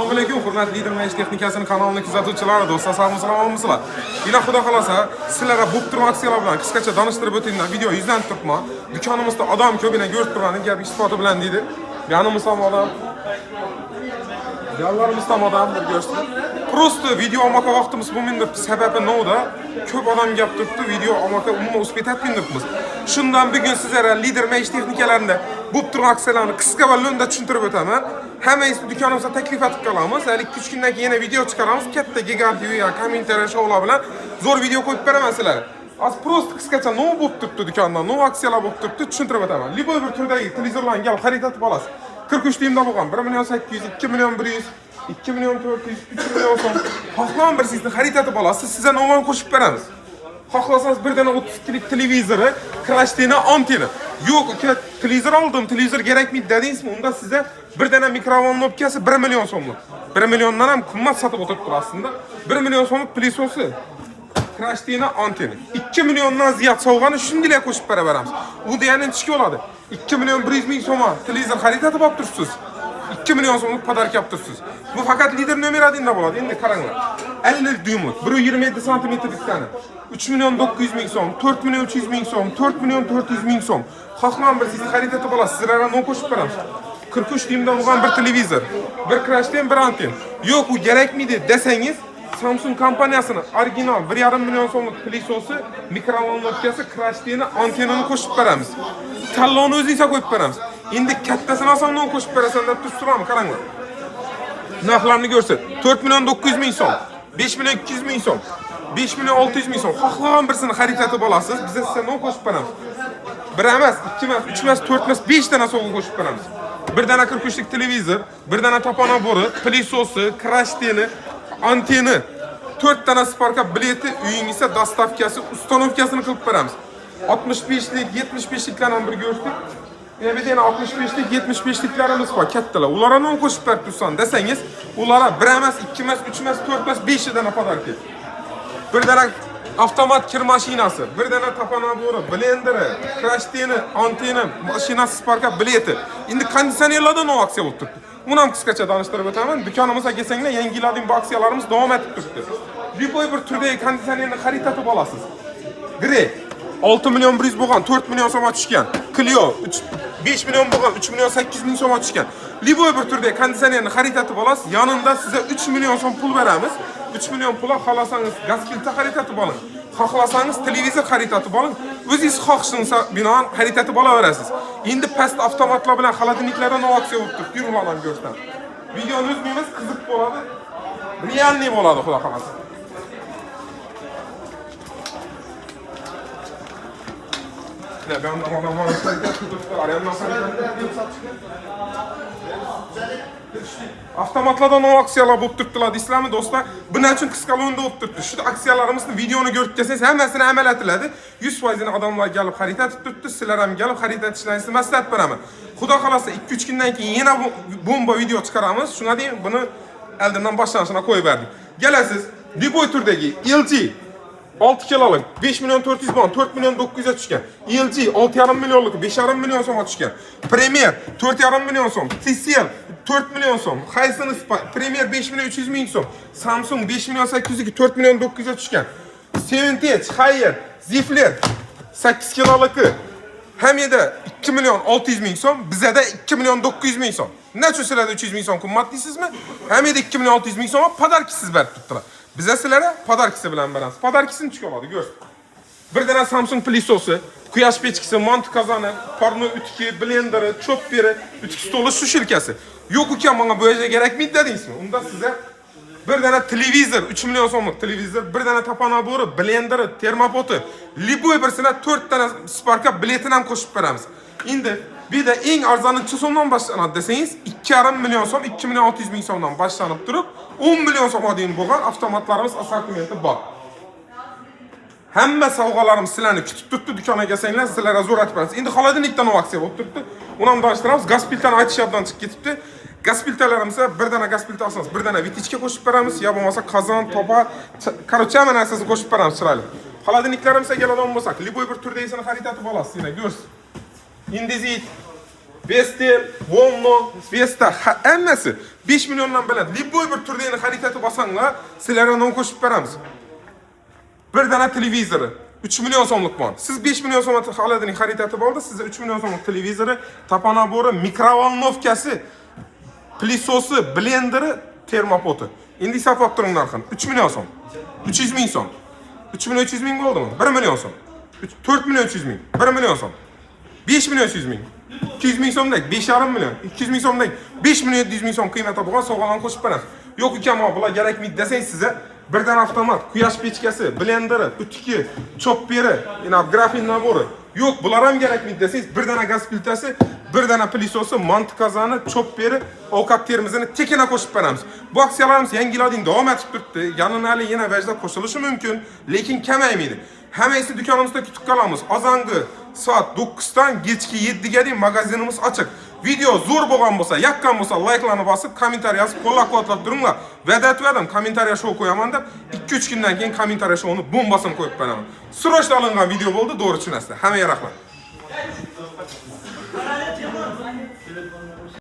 Assalomu alaykum, hurmatli Lider Mayish texnikasini kanalini kuzatuvchilari, do'stlar, salomatmisizlar? Yana xudo xolasa, sizlarga bu tur aksiyalar bilan qisqacha tanishtirib o'tayman. Video yuzlanib turibman. Dukonimizda odam ko'pina ko'rib turganim gap isboti bilan deydi. Yanimizda odam. Yanlarimizda odam ko'rsatdi. Просто video olmoqqa vaqtimiz bo'lmadi. Sababi nima? Ko'p odam gap turibdi, video olmoqqa umuman uspet etmayapmiz. Shundan bugun sizlarga Lider Mayish texnikalarida bu tur aksiyalarni qisqa va lo'nda tushuntirib o'taman. Hammangizni dukonimizga taklif etib qolamiz. Hali 2-3 kundan keyin yana video chiqaramiz. Katta gigant video, kommentariy shoular bilan zo'r video qo'yib beraman sizlarga. Az просто qisqacha nima bo'lib turibdi do'konda, nima aksiyalar bo'lib turibdi tushuntirib o'taman. Liboy bir turdagi televizorlarni kelib xarid etib olasiz. 43 tiyimda bo'lgan 1 million 800, 2 million 100, 2 million 400, 3 million so'm. Xohlagan bir sizni xarid etib olasiz, sizga nomini qo'shib beramiz. Xohlasangiz bir dana 32 lik televizori, krashteni anteni. Yo'q, televizor oldim, televizor kerakmi dedingizmi? Unda sizga bir dana mikrovolnovkasi 1 million so'mlik. 1 milliondan ham qimmat sotib o'tiribdi aslında. 1 million so'mlik plysosi. Krashteni anteni. 2 milliondan ziyod sovg'ani shunday qo'shib beraveramiz. U degani nechga bo'ladi? 2 million 100 ming so'm televizor xarid etib olib turibsiz. 2 million so'mlik podarka olib turibsiz. Bu faqat lider nomer 1'da bo'ladi. Endi qaranglar. 50 dyumlik, 1.27 santimetrlik tane. 3 million 900 ming so'm, 4 million 300 ming so'm, 4 million 400 ming so'm. Xohlagan bir siz xarid etib olasiz. Sizlarga nima qo'shib beramiz? 43 dyumda bo'lgan bir televizor, bir krashten, bir anten. Yo'q, u kerakmidi desangiz, Samsung kompaniyasining original 1.5 million so'mlik plysosi, mikrovolnovkasi, krashteni, antenini qo'shib beramiz. Tanlovni o'zingizga qo'yib beramiz. Endi kattasini olsam qo'shib berasan deb turibman, qaranglar. Narxlarni ko'rsat. 4 million 900 ming so'm, 5 million 200 ming so'm, 5 million 600 ming so'm. Xohlagan birisini xarid etib olasiz. Biz sizga nima qo'shib beramiz? 1 emas, 2 emas, 3 emas, 4 emas, 5 dana sovg'a qo'shib beramiz. Bir dana 43 lik televizor, bir dana tapana boru, plysosi, krashteni, anteni, 4 dana sparka bileti, uyingizga dostavkasi, ustanovkasini qilib beramiz. 65 lik, 75 liklarni bir ko'rdik. Yana bir dana 65 lik, 75 liklarimiz bor, kattalar. Ularga nima qo'shib berib tursan desangiz, ularga 1 emas, 2 emas, 3 emas, 4 emas, 5 dana podarka. Bir dana avtomat kir mashinasi, bir dana tapana boru, blenderi, krashteni, anteni, mashinasi, sparka bileti. Endi konditsionerlardan o aksiya bo'lib turibdi. Buni ham qisqacha tanishtirib o'taman. Dukonimizga kelsanglar, yangilarning bu aksiyalarimiz davom etib turibdi. Liboy bir turdagi konditsionerni xarid etib olasiz. Grey 6 million 100 bo'lgan, 4 million so'mga tushgan. Clio 5 million bo'lgan, 3 million 800 ming so'mga tushgan. Liboy bir turdagi konditsionerni xarid etib olasiz. Yanında size 3 million so'm pul beramiz. 3 million pula xohlasangiz gaz filtr xarid etib oling. Xohlasangiz televizor xarid etib oling. O'zingiz xohishingizga binoan xarid etib olaverasiz. Endi past avtomatlar bilan xolodilniklardan aksiya bo'lib turibdi. Yuringlar ko'rsam. Videoni o'zimiz qiziq bo'ladi. Realniy bo'ladi, xudo xolasa. Avtomatlardan o aksiyalar bo'lib turibdilar deysizlarmi do'stlar? Buning uchun qisqa lo'nda bo'lib turibdi. Shu aksiyalarimizni videoni ko'rib kelsangiz, hammasini amal etiladi. 100% odamlar kelib xarid etib turibdi. Sizlar ham kelib xarid etishlaringizni maslahat beraman. Xudo xolasa 2-3 kundan keyin yana bomba video chiqaramiz. Shuna deyim, buni oldindan boshlanishini qo'yib berdik. Kelasiz, Liboy turdagi LG 6 kilolik 5 million 400 bon, 4 million 900 ga tushgan. LG 6,5 millionlik 5,5 million so'mga tushgan. Premier 4,5 million so'm, TCL 4 million so'm, Hisense Premier 5 million 300 ming so'm, Samsung 5 million 800 ga 4 million 900 ga tushgan. Seventage, Haier, Zifler 8 kilolik hamida 2 million 600 ming so'm, bizda 2 million 900 ming so'm. Necha sizlarda 300 ming so'm qimmat deysizmi? Hamida 2 million 600 ming so'm podarkisiz berib turibdilar. Bize sizlere podarkisi bilan beramiz. Podarkisini chiqaradi, ko'rsin. Bir dana Samsung plysosi, quyosh pechkisi, mont qozoni, porno ütki, blenderi, chopperi, ütki stoli, shu shilkasi. Yo'q uka, menga bu yerga kerakmi dedingizmi? Unda sizga bir dana televizor, 3 million so'mlik televizor, bir dana tapana boru, blenderi, termopoti, liboy birsine 4 dana sparka biletini ham qo'shib beramiz. Endi bir de eng arzoni so'mdan boshlanadi desangiz, 2,5 million so'm, 2 million 600 ming so'mdan boshlanib turib, 10 million so'mga deyim bo'lgan avtomatlarimiz assortimenti bor. Hamma sovg'alarimiz sizlarni kutib turibdi, do'konga kelsanglar, sizlarga zo'r aytib beramiz. Endi xolodilnikdan aksiya bo'lib turibdi. Uni ham tanishtiramiz. Gaz filtrni aytishdan chiqib ketibdi. Gaz filtrlarimizga bir dana gaz filtr olsangiz, bir dana vitichka qo'shib beramiz, yo bo'lmasa qozon, topa, короче, hamma narsasini qo'shib beramiz chiroyli. Xolodilniklarimizga keladigan bo'lsak, liboy bir turdagisini xarid etib olasiz, yana ko'rsiz. Indizit, Vestel, Volno, Vesta hammasi 5 milyondan baland libboy bir turdagi xaritasi basanglar, sizlarga non qo'shib beramiz. Bir dana televizori 3 milyon so'mlik bor. Siz 5 milyon so'm oladigan xaritasi bo'ldi, sizga 3 milyon so'mlik televizori, tapanabori, mikrovolnovkasi, pilisosi, blenderi, termopoti. Endi hisoblab turing narxini. 3 milyon so'm. 300 ming so'm. 3 milyon 300 ming bo'ldimi? 1 milyon so'm. 4 milyon 300 ming. 1 milyon so'm. 5 milyon 300 ming. 200 ming so'mdek 5,5 milyon. 200 ming so'mdek 5 milyon 700 ming so'm qiymati bo'lgan sovg'alarni qo'shib beramiz. Yo'q ukam, bular kerakmi desangiz sizga birdan avtomat, quyosh pechkasi, blenderi, utki, chopperi, grafin nabori. Yo'q, bular ham kerakmi desangiz birdana gaz plitasi, birdana pilisosi, manti qozoni, chopperi, ovqat termizini tekina qo'shib beramiz. Bu aksiyalarimiz yangilarning davom etib turibdi. Yanınali yana vajda qo'shilishi mumkin, lekin kamaymaydi. Hammasi do'konimizda kutib qolamiz. Azangi soat 9 dan kechki 7 gacha magazinimiz ochiq. Video zo'r bo'lgan bo'lsa, yoqqan bo'lsa, like'larni bosib, kommentariy yozib, qo'llab-quvvatlab turinglar. Va'da etdim, kommentariy show qo'yaman deb 2-3 kundan keyin kommentariy showni bombasini qo'yib beraman. Srochda olingan video bo'ldi, to'g'ri tushunasizlar. Hammaga rahmat.